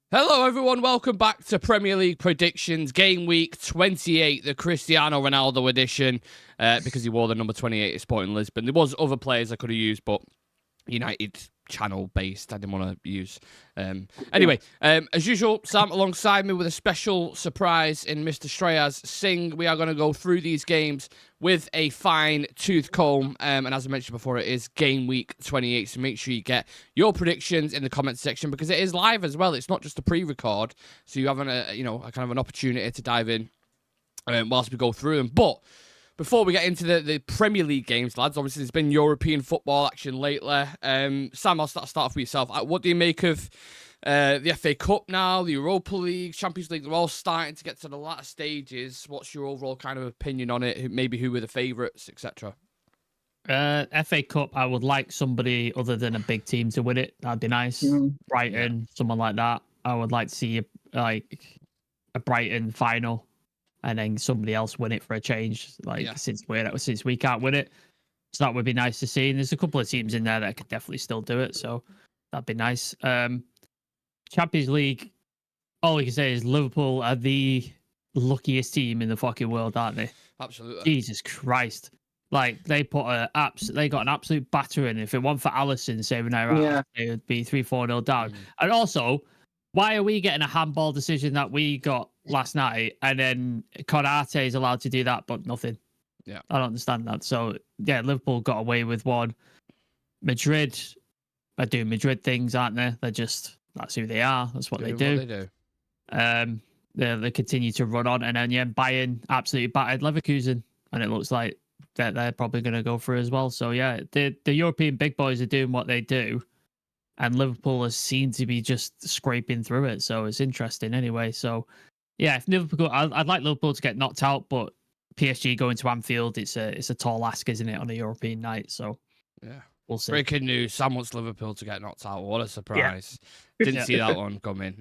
Hello everyone, welcome back to Premier League Predictions, Game Week 28, the Cristiano Ronaldo edition, because he wore the number 28 at Sporting Lisbon. There was other players I could have used, but United channel based, I didn't want to use. Anyway, as usual, Sam alongside me with a special surprise in Mr. Shreyas Singh. We are going to go through these games with a fine tooth comb, and as I mentioned before, it is Game Week 28, so make sure you get your predictions in the comments section, because it is live as well. It's not just a pre-record, so you have a kind of an opportunity to dive in whilst we go through them. But before we get into the Premier League games, lads, obviously there's been European football action lately. Sam, I'll start off with yourself. What do you make of the FA Cup now, the Europa League, Champions League? They're all starting to get to the latter stages. What's your overall kind of opinion on it? Maybe who were the favourites, etc.? FA Cup, I would like somebody other than a big team to win it. That'd be nice. Brighton, someone like that. I would like to see a Brighton final, and then somebody else win it for a change. Since we can't win it, so that would be nice to see. And there's a couple of teams in there that could definitely still do it, so that'd be nice. Champions League, all we can say is Liverpool are the luckiest team in the fucking world, aren't they? Absolutely. Jesus Christ. Like, they got an absolute battering. If it weren't for Alisson saving their ass, it would be 3-4-0 down. And also, why are we getting a handball decision that we got last night, and then Konate is allowed to do that, but nothing? Yeah, I don't understand that. So, yeah, Liverpool got away with one. Madrid are doing Madrid things, aren't they? That's who they are. That's what they do. They continue to run on, and then Bayern absolutely battered Leverkusen, and it looks like they're probably going to go through as well. So yeah, the European big boys are doing what they do, and Liverpool has seemed to be just scraping through it. So it's interesting anyway. So yeah, if Liverpool, I'd like Liverpool to get knocked out, but PSG going to Anfield, it's a tall ask, isn't it, on a European night? So yeah. We'll see. Breaking news: Sam wants Liverpool to get knocked out. What a surprise! Yeah. Didn't see that one coming.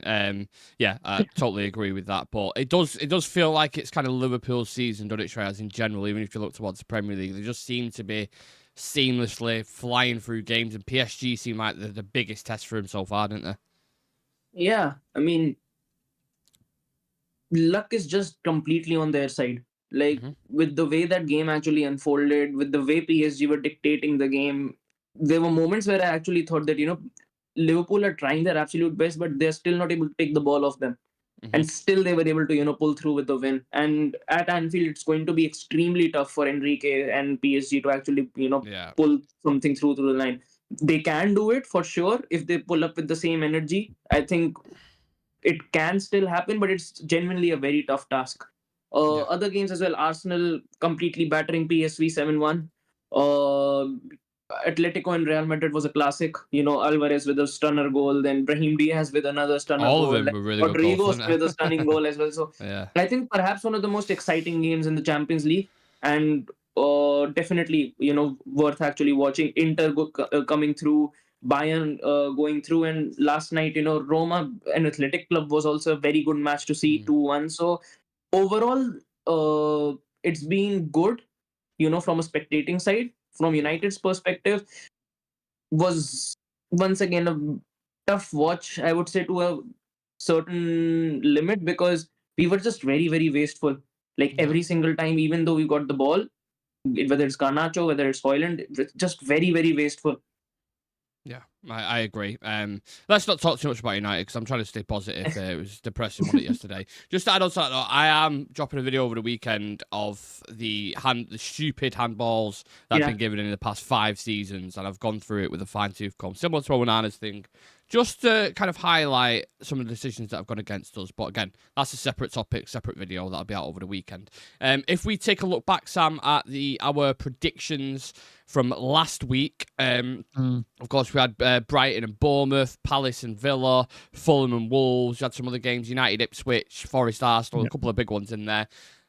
Yeah, I totally agree with that. But it does feel like it's kind of Liverpool's season, doesn't it, Shreyas, in general? Even if you look towards the Premier League, they just seem to be seamlessly flying through games, and PSG seem like the biggest test for him so far, didn't they? Yeah, I mean, luck is just completely on their side. Like, with the way that game actually unfolded, with the way PSG were dictating the game, there were moments where I actually thought that, Liverpool are trying their absolute best, but they're still not able to take the ball off them. And still they were able to, pull through with the win. And at Anfield, it's going to be extremely tough for Enrique and PSG to actually, pull something through the line. They can do it for sure if they pull up with the same energy. I think it can still happen, but it's genuinely a very tough task. Other games as well, Arsenal completely battering PSV 7-1. Atletico and Real Madrid was a classic. Alvarez with a stunner goal, then Brahim Diaz with another stunner goal. All of them were really good goals, with a stunning goal as well. So yeah. I think perhaps one of the most exciting games in the Champions League, and definitely worth actually watching. Inter coming through, Bayern going through, and last night Roma and Athletic Club was also a very good match to see, 2-1. So overall, it's been good, from a spectating side. From United's perspective, was once again a tough watch, I would say, to a certain limit, because we were just very, very wasteful. Like, every single time, even though we got the ball, whether it's Garnacho, whether it's Højlund, it's just very, very wasteful. Yeah, I agree. Let's not talk too much about United, because I'm trying to stay positive. It was depressing, wasn't it, yesterday? Just to add on to that, though, I am dropping a video over the weekend of the stupid handballs that have been given in the past 5 seasons, and I've gone through it with a fine-tooth comb, similar to what Onana's thing, just to kind of highlight some of the decisions that have gone against us. But again, that's a separate topic, separate video that'll be out over the weekend. If we take a look back, Sam, at our predictions from last week, of course, we had Brighton and Bournemouth, Palace and Villa, Fulham and Wolves. You had some other games, United, Ipswich, Forest, Arsenal, a couple of big ones in there.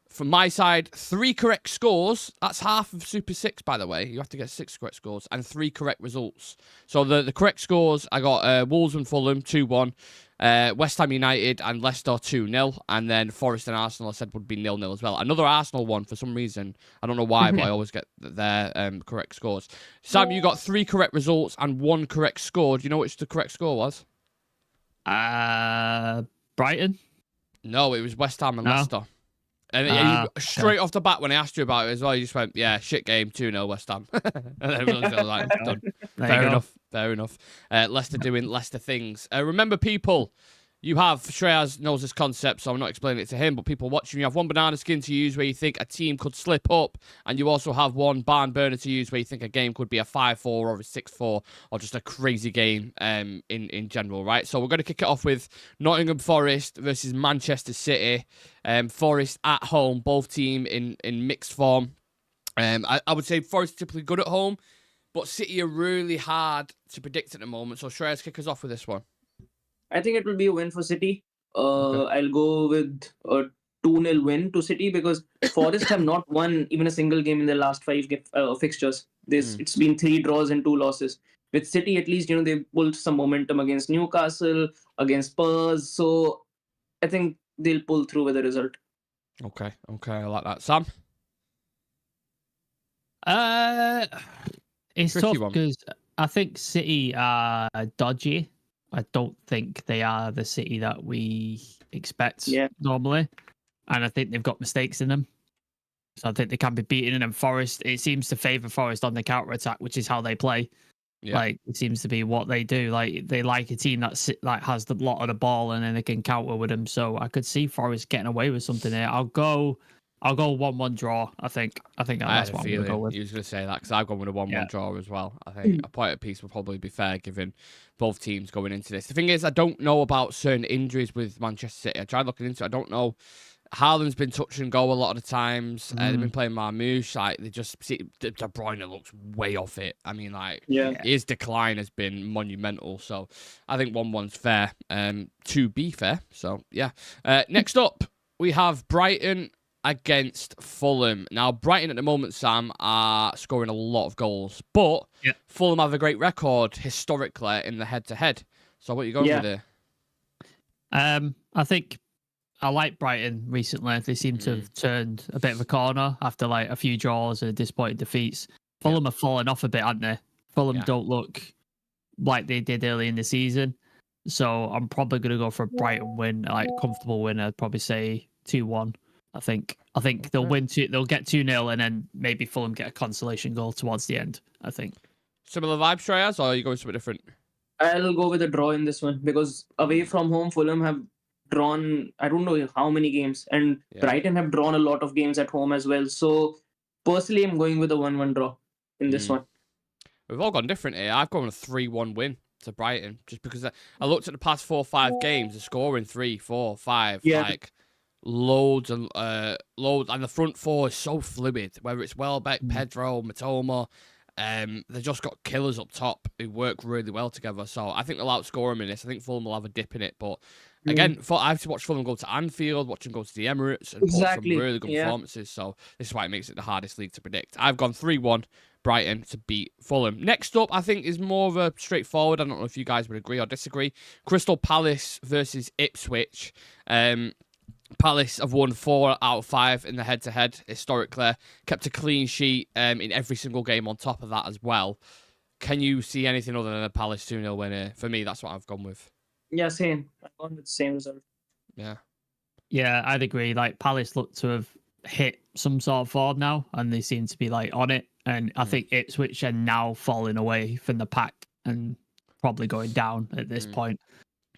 From my side, 3 correct scores. That's half of Super 6, by the way. You have to get 6 correct scores and 3 correct results. So the correct scores, I got Wolves and Fulham, 2-1. West Ham United and Leicester 2-0. And then Forest and Arsenal, I said, would be 0-0 as well. Another Arsenal one for some reason. I don't know why, but I always get their correct scores. Sam, you got 3 correct results and 1 correct score. Do you know which the correct score was? Brighton? No, it was West Ham and No? Leicester. And straight off the bat, when I asked you about it as well, you just went, yeah, shit game, 2-0 West Ham. And then we was like, done. Fair enough. Leicester doing Leicester things. Remember, people, you have, Shreyas knows this concept, so I'm not explaining it to him, but people watching, you have one banana skin to use where you think a team could slip up, and you also have one barn burner to use where you think a game could be a 5-4 or a 6-4, or just a crazy game in general, right? So we're going to kick it off with Nottingham Forest versus Manchester City. Forest at home, both team in mixed form. I would say Forest are typically good at home, but City are really hard to predict at the moment. So Shreyas, kick us off with this one. I think it will be a win for City. Okay. I'll go with a 2-0 win to City because Forest have not won even a single game in their last 5 fixtures. It's been 3 draws and 2 losses. With City, at least, they pulled some momentum against Newcastle, against Spurs. So I think they'll pull through with the result. Okay, I like that. Sam? It's Tricky tough because I think City are dodgy. I don't think they are the City that we expect normally. And I think they've got mistakes in them. So I think they can be beaten. And Forest, it seems to favour Forest on the counter-attack, which is how they play. Yeah. Like, it seems to be what they do. Like, they like a team that has the lot of the ball and then they can counter with them. So I could see Forest getting away with something here. I'll go 1-1 draw, I think. That's what I'm going to go with. You was going to say that because I've gone with a 1-1 draw as well. I think a point apiece will probably be fair given both teams going into this. The thing is, I don't know about certain injuries with Manchester City. I tried looking into it. I don't know. Haaland's been touch and go a lot of the times. They've been playing Marmouche. Like, they just see De Bruyne looks way off it. I mean, his decline has been monumental. So I think 1-1's fair. To be fair. So yeah. Next up, we have Brighton against Fulham. Now, Brighton at the moment, Sam, are scoring a lot of goals, but Fulham have a great record historically in the head-to-head. So what are you going with there? I think I like Brighton recently. They seem to have turned a bit of a corner after like a few draws and disappointing defeats. Fulham have fallen off a bit, haven't they? Fulham don't look like they did early in the season. So I'm probably going to go for a Brighton win, like comfortable win. I'd probably say 2-1. I think they'll win. They'll get 2-0, and then maybe Fulham get a consolation goal towards the end. I think. Similar vibe, Shreyas, or are you going something different? I'll go with a draw in this one because away from home, Fulham have drawn I don't know how many games, and Brighton have drawn a lot of games at home as well. So personally, I'm going with a 1-1 draw in this one. We've all gone different here. I've gone with a 3-1 win to Brighton just because I looked at the past 4 or 5 games. They're scoring 3, 4, 5. Like. Loads, and the front 4 is so fluid. Whether it's Welbeck, Pedro, Matoma, they've just got killers up top who work really well together. So I think they'll outscore them in this. I think Fulham will have a dip in it, but again, I've watched Fulham go to Anfield, watch them go to the Emirates, and put some really good performances. So this is why it makes it the hardest league to predict. I've gone 3-1 Brighton to beat Fulham. Next up, I think is more of a straightforward. I don't know if you guys would agree or disagree. Crystal Palace versus Ipswich. Palace have won 4 out of 5 in the head-to-head historically. Kept a clean sheet in every single game on top of that as well. Can you see anything other than a Palace 2-0 winner? For me, that's what I've gone with. Yeah, same. I've gone with the same result. Yeah, I'd agree. Like, Palace look to have hit some sort of form now, and they seem to be like on it. And I think Ipswich are now falling away from the pack and probably going down at this point.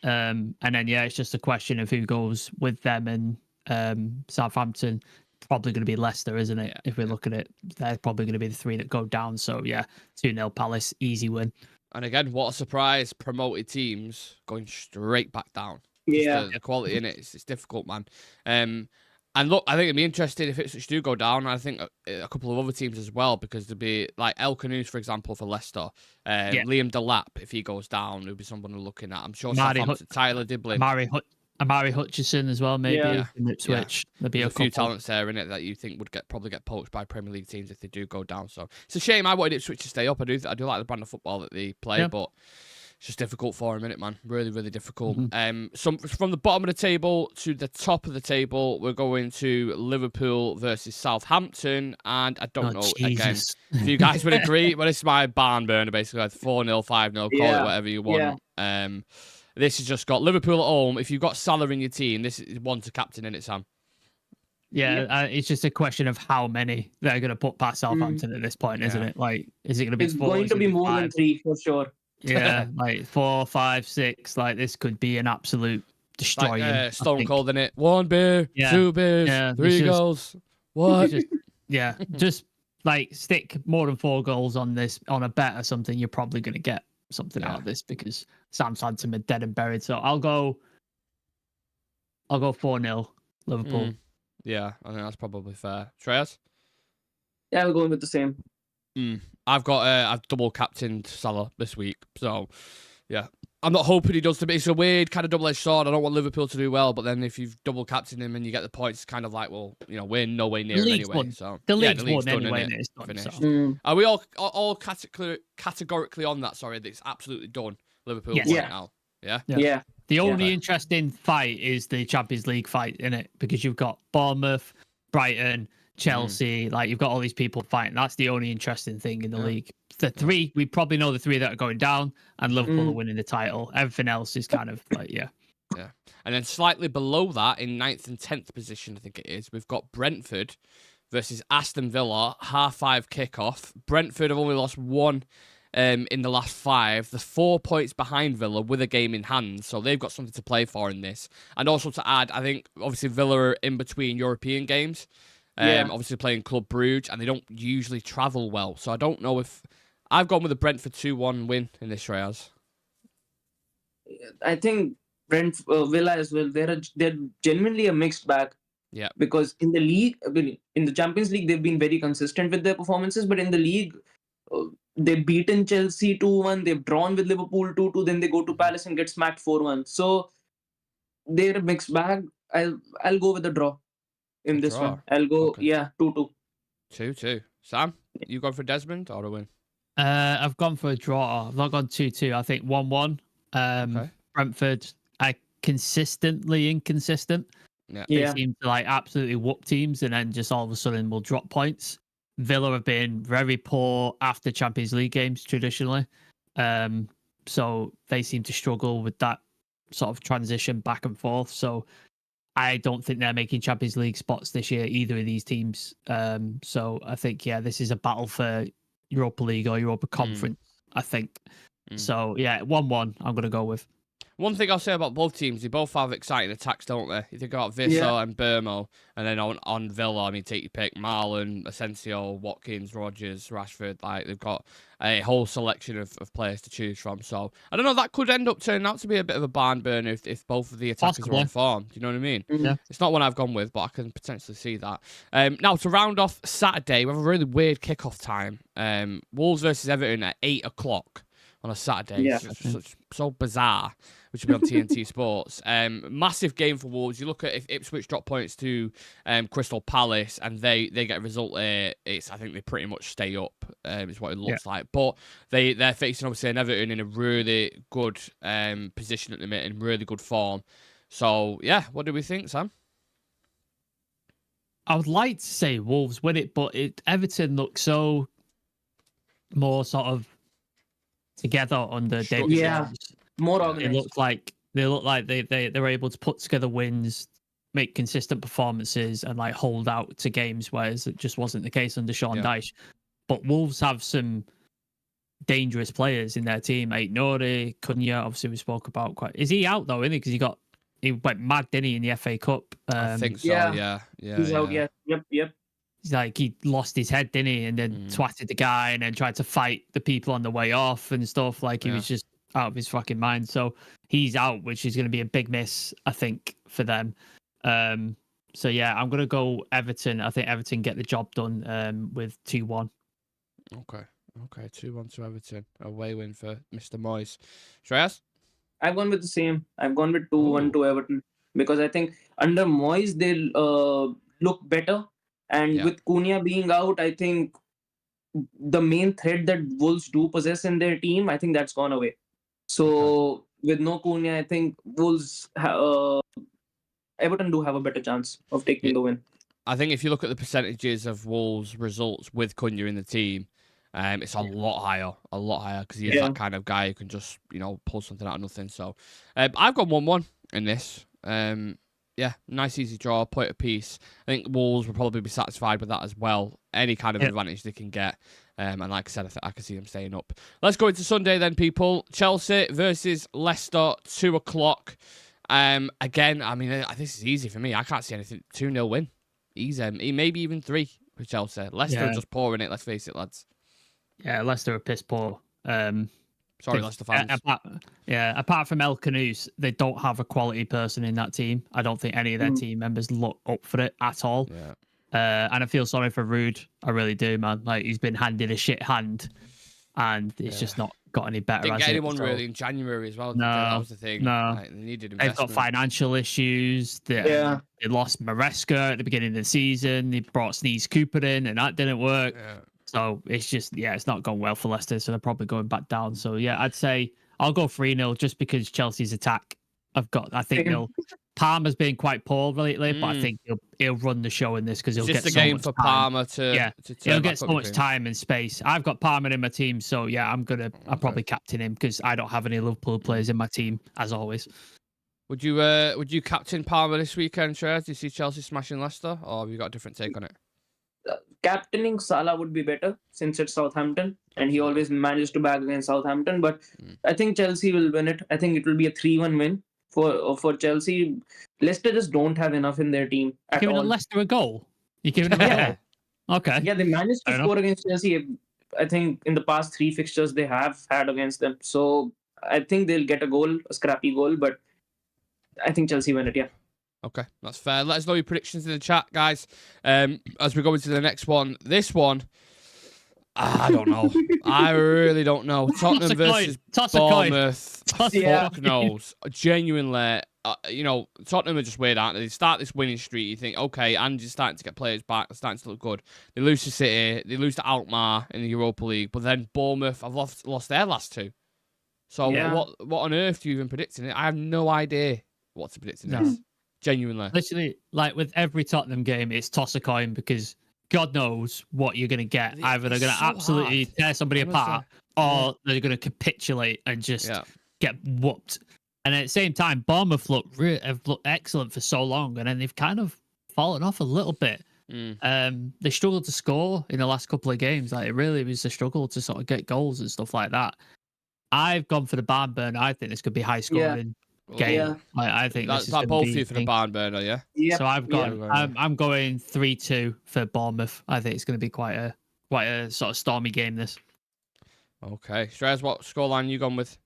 And then it's just a question of who goes with them, and Southampton probably going to be Leicester, isn't it? If we look at it, they're probably going to be the 3 that go down. So 2-0 Palace, easy win. And again, what a surprise! Promoted teams going straight back down. The quality in it, it's difficult, man. And look, I think it'd be interesting if Ipswich do go down. I think a couple of other teams as well, because there'd be like El Canoes, for example, for Leicester. Liam Delap, if he goes down, would be someone we're looking at. I'm sure Tyler Diblin. Amari Hutchison as well, maybe in Ipswich. There'd be a few talents there in it that you think would probably get poached by Premier League teams if they do go down. So it's a shame. I wanted Ipswich to stay up. I do like the brand of football that they play, but it's just difficult for him, isn't it, man? Really, really difficult. So from the bottom of the table to the top of the table, we're going to Liverpool versus Southampton. And I don't know, again, if you guys would agree, but it's my barn burner, basically. Like 4-0, 5-0, call it whatever you want. this has just got Liverpool at home. If you've got Salah in your team, this is one to captain in it, Sam. Yeah, it's just a question of how many they're going to put past Southampton at this point, isn't it? Like, is it going to be It's 4? going to be more than 3 for sure. Yeah, like 4, 5, 6. Like, this could be an absolute destroying. Like, Stone Cold in it. 1 beer, 2 beers, 3 goals. What? Just like stick more than 4 goals on a bet or something. You're probably going to get something out of this because Southampton are dead and buried. So I'll go 4-0 Liverpool. Yeah, I think that's probably fair. Shreyas? Yeah, I'm going with the same. I've double captained Salah this week, so yeah. I'm not hoping he does. It's a weird kind of double-edged sword. I don't want Liverpool to do well, but then if you've double captained him and you get the points, it's kind of like, well, we're no way near him anyway. So the league's won anyway. It's finished. So. Are we all categorically on that? Sorry, that it's absolutely done. Liverpool won now. Yeah. The only interesting fight is the Champions League fight, innit? Because you've got Bournemouth, Brighton, Chelsea, like you've got all these people fighting. That's the only interesting thing in the league. The 3, we probably know the 3 that are going down, and Liverpool are winning the title. Everything else is kind of like, yeah. And then slightly below that, in 9th and 10th position, I think it is, we've got Brentford versus Aston Villa, 5:30 kickoff. Brentford have only lost 1 in the last 5. They're 4 points behind Villa with a game in hand, so they've got something to play for in this. And also to add, I think obviously Villa are in between European games, obviously playing Club Brugge, and they don't usually travel well. So I don't know if I've gone with a Brentford 2-1 win in this, Shreyas. I think Villa as well. They're genuinely a mixed bag. Yeah. Because in the league, in the Champions League, they've been very consistent with their performances, but in the league, they've beaten Chelsea 2-1, they've drawn with Liverpool 2-2, then they go to Palace and get smacked 4-1. So they're a mixed bag. I'll go with a draw in this one. I'll go 2-2. 2-2. Sam, you gone for Desmond or a win? I've gone for a draw. I've not gone 2-2. I think 1-1. Brentford are consistently inconsistent. They seem to like absolutely whoop teams and then just all of a sudden will drop points. Villa have been very poor after Champions League games traditionally. So they seem to struggle with that sort of transition back and forth. So I don't think they're making Champions League spots this year, either of these teams. So I think, this is a battle for Europa League or Europa Conference, I think. So, 1-1 I'm going to go with. One thing I'll say about both teams, they both have exciting attacks, don't they? You think about Vissel and Burmo, and then on Villa, I mean, take your pick, Marlon, Asensio, Watkins, Rodgers, Rashford, like they've got a whole selection of players to choose from. So, I don't know, that could end up turning out to be a bit of a barn burner if both of the attackers are on form. Do you know what I mean? Yeah. It's not one I've gone with, but I can potentially see that. Now, to round off Saturday, we have a really weird kickoff time. Wolves versus Everton at 8 o'clock on a Saturday. Yeah. It's so bizarre, which will be on TNT Sports. Massive game for Wolves. You look at if Ipswich drop points to Crystal Palace and they get a result there, I think they pretty much stay up, is what it looks like. But they're facing obviously an Everton in a really good position at the minute, in really good form. So, what do we think, Sam? I would like to say Wolves win it, but Everton looks so more sort of together under David Jones. More organized. They look like they were able to put together wins, make consistent performances, and like hold out to games, whereas it just wasn't the case under Sean Dyche. But Wolves have some dangerous players in their team. Nori, Cunha, obviously we spoke about quite. Is he out though? Isn't he? Because he went mad, didn't he, in the FA Cup? I think so. Yeah. He's out. Yeah. Yep. He's like he lost his head, didn't he? And then twatted the guy, and then tried to fight the people on the way off and stuff. Like he was just out of his fucking mind. So he's out, which is going to be a big miss, I think, for them. So I'm going to go Everton. I think Everton get the job done with 2-1. Okay, 2-1 to Everton. Away win for Mr. Moyes. Shreyas? I've gone with the same. I've gone with 2-1 to Everton because I think under Moyes they'll look better. And with Cunha being out, I think the main threat that Wolves do possess in their team, I think that's gone away. So with no Cunha, I think Wolves, Everton do have a better chance of taking the win. I think if you look at the percentages of Wolves' results with Cunha in the team, It's a lot higher, because he is that kind of guy who can just, pull something out of nothing. So I've got 1-1 in this. Yeah, nice easy draw, point apiece. I think Wolves will probably be satisfied with that as well. Any kind of advantage they can get. And like I said, I can see them staying up. Let's go into Sunday then, people. Chelsea versus Leicester, 2 o'clock. Again, I mean, this is easy for me. I can't see anything. 2-0 win. Easy. Maybe even 3 for Chelsea. Leicester are just pouring it, let's face it, lads. Yeah, Leicester are piss poor. Sorry, Leicester fans. Apart from El Canoes, they don't have a quality person in that team. I don't think any of their team members look up for it at all. Yeah. And I feel sorry for Rude. I really do, man. Like, he's been handed a shit hand, and it's just not got any better. Didn't get anyone really in January as well. No, that was the thing. No, like, they needed investment. They've got financial issues. They lost Maresca at the beginning of the season. They brought Sneeze Cooper in, and that didn't work. Yeah. So it's just, it's not gone well for Leicester. So they're probably going back down. So I'd say I'll go 3-0 just because Chelsea's attack. I think Palmer's been quite poor lately, but I think he'll run the show in this because he'll get so much time. Palmer to he'll get so much time and space. I've got Palmer in my team, so I'll probably captain him because I don't have any Liverpool players in my team as always. Would you captain Palmer this weekend, Shreyas? Do you see Chelsea smashing Leicester, or have you got a different take on it? Captaining Salah would be better since it's Southampton and he always manages to back against Southampton, but I think Chelsea will win it. I think it will be a 3-1 win for Chelsea. Leicester just don't have enough in their team at all. Giving Leicester a goal? You're giving them a goal? Okay. Yeah, they managed to score against Chelsea. I think in the past 3 fixtures they have had against them. So I think they'll get a scrappy goal, but I think Chelsea win it, Okay, that's fair. Let us know your predictions in the chat, guys. As we go into the next one. This one, I don't know. I really don't know. Tottenham versus Bournemouth. Fuck knows. Genuinely, Tottenham are just weird, aren't they? They start this winning streak. You think, okay, Ange's starting to get players back. They're starting to look good. They lose to City. They lose to Alkmaar in the Europa League. But then Bournemouth have lost their last 2. So what on earth do you even predict in it? I have no idea what to predict in this. Genuinely. Literally, like with every Tottenham game, it's toss a coin because God knows what you're going to get. Either they're going to absolutely tear somebody apart or they're going to capitulate and just get whooped. And at the same time, Bournemouth have looked excellent for so long, and then they've kind of fallen off a little bit. They struggled to score in the last couple of games. Like, it really was a struggle to sort of get goals and stuff like that. I've gone for the barn burner. I think this could be high scoring. Game. I think that's that both for you for the barn burner, So I've got. I'm going 3-2 for Bournemouth. I think it's going to be quite a sort of stormy game. This. Okay, Shreyas, what scoreline you gone with?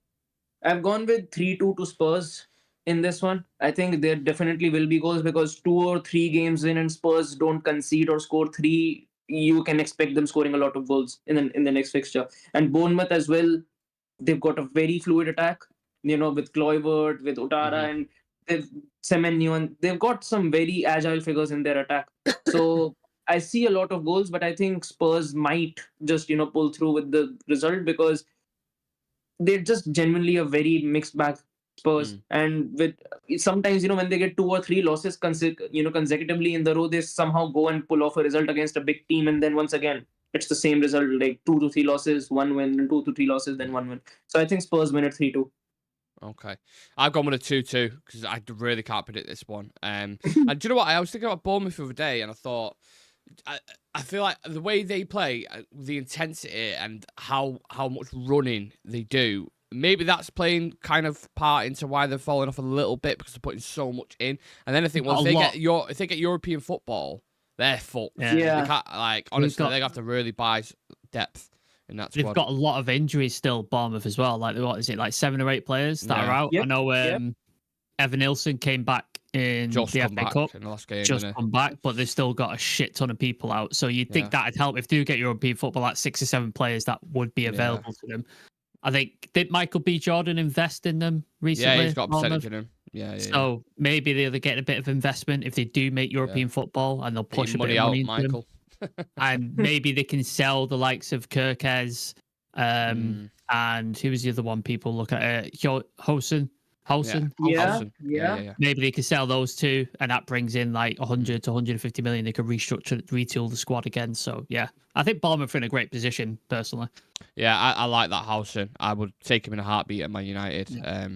I've gone with 3-2 to Spurs in this one. I think there definitely will be goals because 2 or 3 games in and Spurs don't concede or score 3. You can expect them scoring a lot of goals in the next fixture. And Bournemouth as well. They've got a very fluid attack. With Kluivert, with Utara, and they've Semenyo, and they've got some very agile figures in their attack. So I see a lot of goals, but I think Spurs might just, pull through with the result because they're just genuinely a very mixed bag Spurs. And with sometimes, when they get 2 or 3 losses consecutively in the row, they somehow go and pull off a result against a big team. And then once again, it's the same result, like 2 to 3 losses, 1 win, and 2 to 3 losses, then 1 win. So I think Spurs win at 3-2. Okay. I've gone with a 2-2 because I really can't predict this one. And do you know what? I was thinking about Bournemouth the other day and I thought, I feel like the way they play, the intensity and how much running they do, maybe that's playing kind of part into why they're falling off a little bit because they're putting so much in. And then I think, well, if they get European football, they're fucked. Yeah. They can't, honestly, they have to really buy depth. They've got a lot of injuries still, Bournemouth as well. Like, what is it, like 7 or 8 players that are out? I know Evan Nilsson came back in the FA Cup. In the last game, just come back, but they've still got a shit ton of people out. So you'd think that'd help. If they do get European football, like 6 or 7 players that would be available to them. I think, did Michael B. Jordan invest in them recently? Yeah, he's got a percentage in them. Yeah. So maybe they'll get a bit of investment if they do make European football and they'll push a bit of money into Michael. And maybe they can sell the likes of Kirkes and who was the other one people look at? Hosen. Howson. Yeah. Maybe they could sell those two, and that brings in like 100 to 150 million. They could retool the squad again. So yeah, I think Bournemouth are in a great position personally. Yeah, I like that Howson. I would take him in a heartbeat at Man United. Yeah.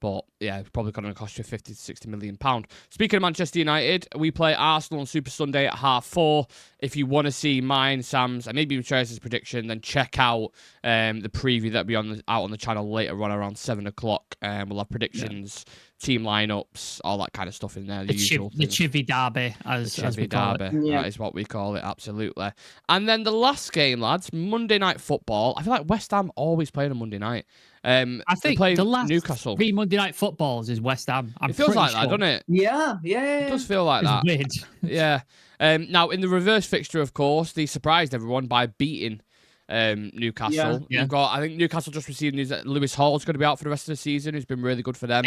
But yeah, it's probably going to cost you 50 to 60 million pound. Speaking of Manchester United, we play Arsenal on Super Sunday at 4:30. If you want to see mine, Sam's, and maybe even Shreyas' prediction, then check out the preview that'll be out on the channel later on around 7 o'clock. We'll have predictions, team lineups, all that kind of stuff in there. The Chivy Derby, as we call it. Yeah. That is what we call it, absolutely. And then the last game, lads, Monday Night Football. I feel like West Ham always playing on Monday night. I think the last Newcastle. 3 Monday Night Footballs is West Ham. It feels like that, doesn't it? Yeah. It does feel like It's that. weird. Yeah. Now, in the reverse fixture, of course, they surprised everyone by beating Newcastle. Yeah. I think Newcastle just received news that Lewis Hall's going to be out for the rest of the season. Who's been really good for them.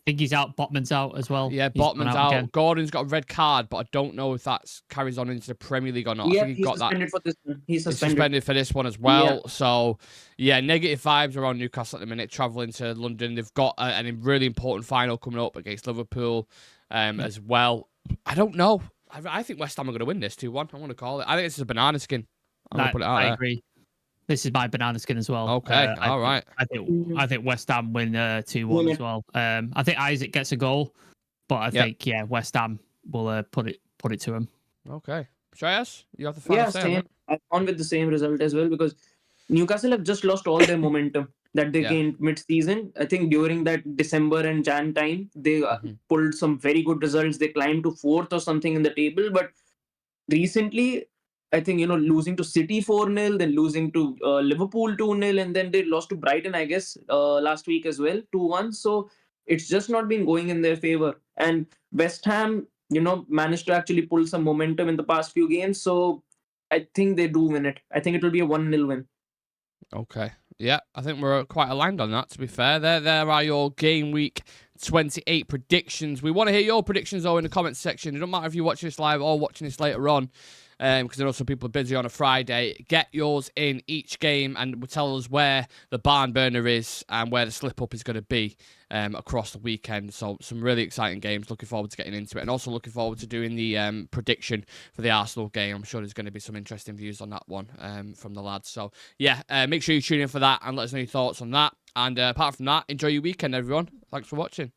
I think he's out. Botman's out as well. Yeah, Botman's out. Again. Gordon's got a red card, but I don't know if that carries on into the Premier League or not. Yeah, I think he's suspended for this one. He's suspended for this one as well. Yeah. So, yeah, negative vibes around Newcastle at the minute, travelling to London. They've got a really important final coming up against Liverpool as well. I don't know. I think West Ham are going to win this 2-1. I'm going to call it. I think this is a banana skin. I'm going to put it out there. I agree. This is my banana skin as well. Okay, all right. I think West Ham win 2-1 as well. I think Isaac gets a goal, but I think West Ham will put it to him. Okay, Shreyas, you have the final say. Same. I've gone with the same result as well because Newcastle have just lost all their momentum that they gained mid-season. I think during that December and Jan time, they pulled some very good results. They climbed to 4th or something in the table, but recently, I think, losing to City 4-0, then losing to Liverpool 2-0, and then they lost to Brighton, I guess, last week as well, 2-1. So it's just not been going in their favor. And West Ham, managed to actually pull some momentum in the past few games. So I think they do win it. I think it will be a 1-0 win. Okay. Yeah, I think we're quite aligned on that, to be fair. There are your Game Week 28 predictions. We want to hear your predictions, though, in the comments section. It doesn't matter if you're watching this live or watching this later on. Because I know some people are busy on a Friday. Get yours in each game and tell us where the barn burner is and where the slip-up is going to be across the weekend. So some really exciting games. Looking forward to getting into it. And also looking forward to doing the prediction for the Arsenal game. I'm sure there's going to be some interesting views on that one from the lads. So, yeah, make sure you tune in for that and let us know your thoughts on that. And apart from that, enjoy your weekend, everyone. Thanks for watching.